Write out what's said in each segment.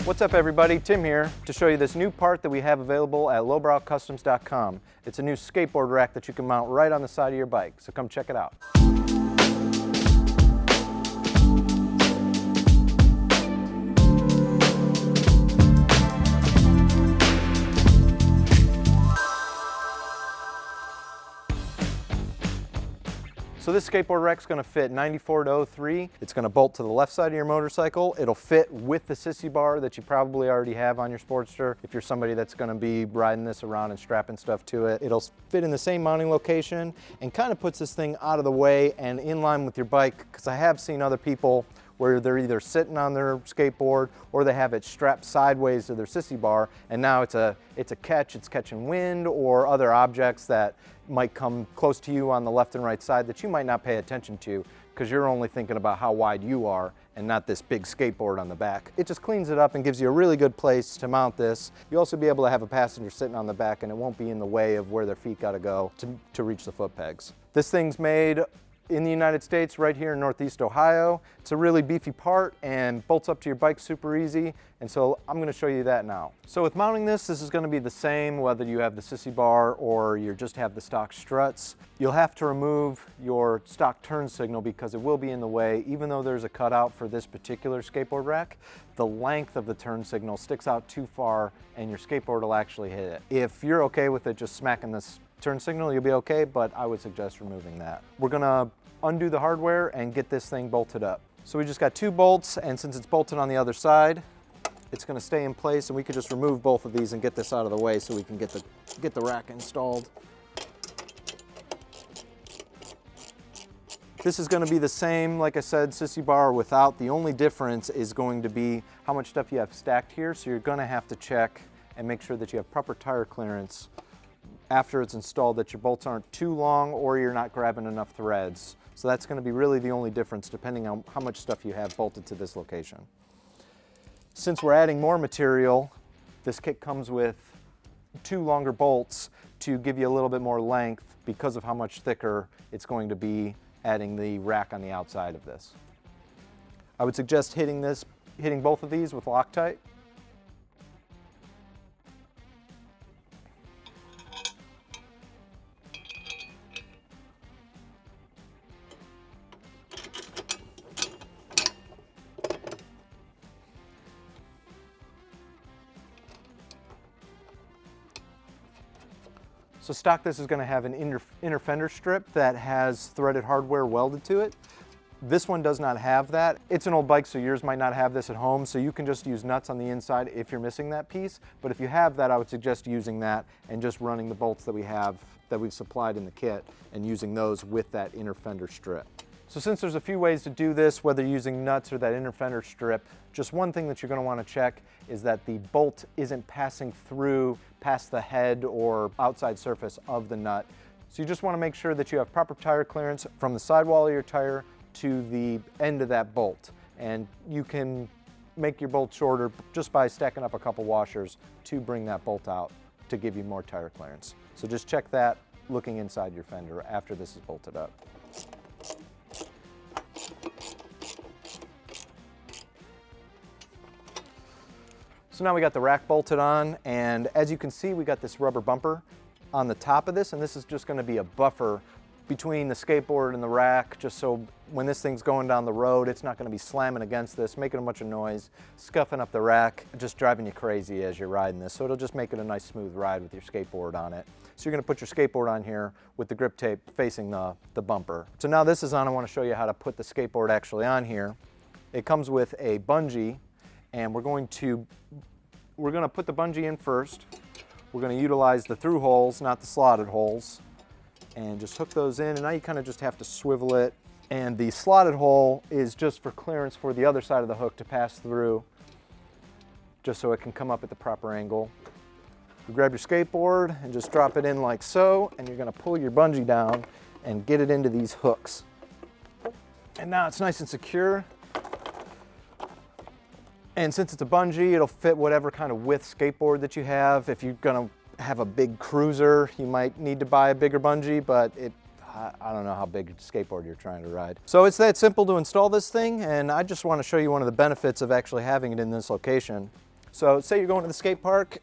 What's up everybody, Tim here to show you this new part that we have available at lowbrowcustoms.com. It's a new skateboard rack that you can mount right on the side of your bike, so come check it out. So this skateboard rack's going to fit 94 to 03. It's going to bolt to the left side of your motorcycle. It'll fit with the sissy bar that you probably already have on your Sportster. If you're somebody that's going to be riding this around and strapping stuff to it, it'll fit in the same mounting location and kind of puts this thing out of the way and in line with your bike, because I have seen other people where they're either sitting on their skateboard or they have it strapped sideways to their sissy bar, and now it's a catch, it's catching wind or other objects that might come close to you on the left and right side that you might not pay attention to because you're only thinking about how wide you are and not this big skateboard on the back. It just cleans it up and gives you a really good place to mount this. You'll also be able to have a passenger sitting on the back and it won't be in the way of where their feet gotta go to reach the foot pegs. This thing's made in the United States, right here in Northeast Ohio. It's a really beefy part and bolts up to your bike super easy, and so I'm going to show you that now. So with mounting this is going to be the same whether you have the sissy bar or you just have the stock struts. You'll have to remove your stock turn signal because it will be in the way. Even though there's a cutout for this particular skateboard rack, the length of the turn signal sticks out too far and your skateboard will actually hit it. If you're okay with it just smacking this turn signal, you'll be okay, but I would suggest removing that. We're gonna undo the hardware and get this thing bolted up. So we just got 2 bolts, and since it's bolted on the other side, it's gonna stay in place, and we could just remove both of these and get this out of the way so we can get the rack installed. This is gonna be the same, like I said, sissy bar without. The only difference is going to be how much stuff you have stacked here, so you're gonna have to check and make sure that you have proper tire clearance after it's installed, that your bolts aren't too long or you're not grabbing enough threads. So that's going to be really the only difference depending on how much stuff you have bolted to this location. Since we're adding more material, this kit comes with 2 longer bolts to give you a little bit more length because of how much thicker it's going to be adding the rack on the outside of this. I would suggest hitting both of these with Loctite. So stock this is going to have an inner fender strip that has threaded hardware welded to it. This one does not have that. It's an old bike, so yours might not have this at home, so you can just use nuts on the inside if you're missing that piece. But if you have that, I would suggest using that and just running the bolts that we've supplied in the kit and using those with that inner fender strip. So since there's a few ways to do this, whether using nuts or that inner fender strip, just one thing that you're going to want to check is that the bolt isn't passing through past the head or outside surface of the nut. So you just want to make sure that you have proper tire clearance from the sidewall of your tire to the end of that bolt. And you can make your bolt shorter just by stacking up a couple washers to bring that bolt out to give you more tire clearance. So just check that looking inside your fender after this is bolted up. So now we got the rack bolted on, and as you can see, we got this rubber bumper on the top of this, and this is just going to be a buffer between the skateboard and the rack, just so when this thing's going down the road, it's not going to be slamming against this, making a bunch of noise, scuffing up the rack, just driving you crazy as you're riding this. So it'll just make it a nice smooth ride with your skateboard on it. So you're going to put your skateboard on here with the grip tape facing the bumper. So now this is on, I want to show you how to put the skateboard actually on here. It comes with a bungee, and we're going to put the bungee in first. We're going to utilize the through holes, not the slotted holes, and just hook those in. And now you kind of just have to swivel it. And the slotted hole is just for clearance for the other side of the hook to pass through, just so it can come up at the proper angle. You grab your skateboard and just drop it in like so, and you're going to pull your bungee down and get it into these hooks. And now it's nice and secure. And since it's a bungee, it'll fit whatever kind of width skateboard that you have. If you're gonna have a big cruiser, you might need to buy a bigger bungee, but I don't know how big a skateboard you're trying to ride. So it's that simple to install this thing, and I just want to show you one of the benefits of actually having it in this location. So say you're going to the skate park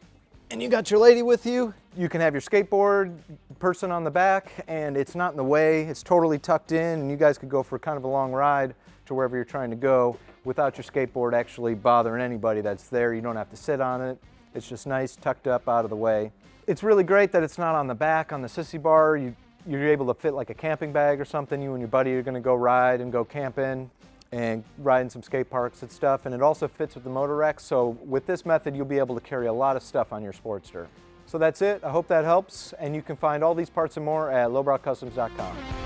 and you got your lady with you, you can have your skateboard person on the back and it's not in the way, it's totally tucked in, and you guys could go for kind of a long ride to wherever you're trying to go without your skateboard actually bothering anybody that's there. You don't have to sit on it. It's just nice, tucked up, out of the way. It's really great that it's not on the back, on the sissy bar. You're able to fit like a camping bag or something. You and your buddy are gonna go ride and go camping and ride in some skate parks and stuff. And it also fits with the motor rack. So with this method, you'll be able to carry a lot of stuff on your Sportster. So that's it. I hope that helps. And you can find all these parts and more at lowbrowcustoms.com.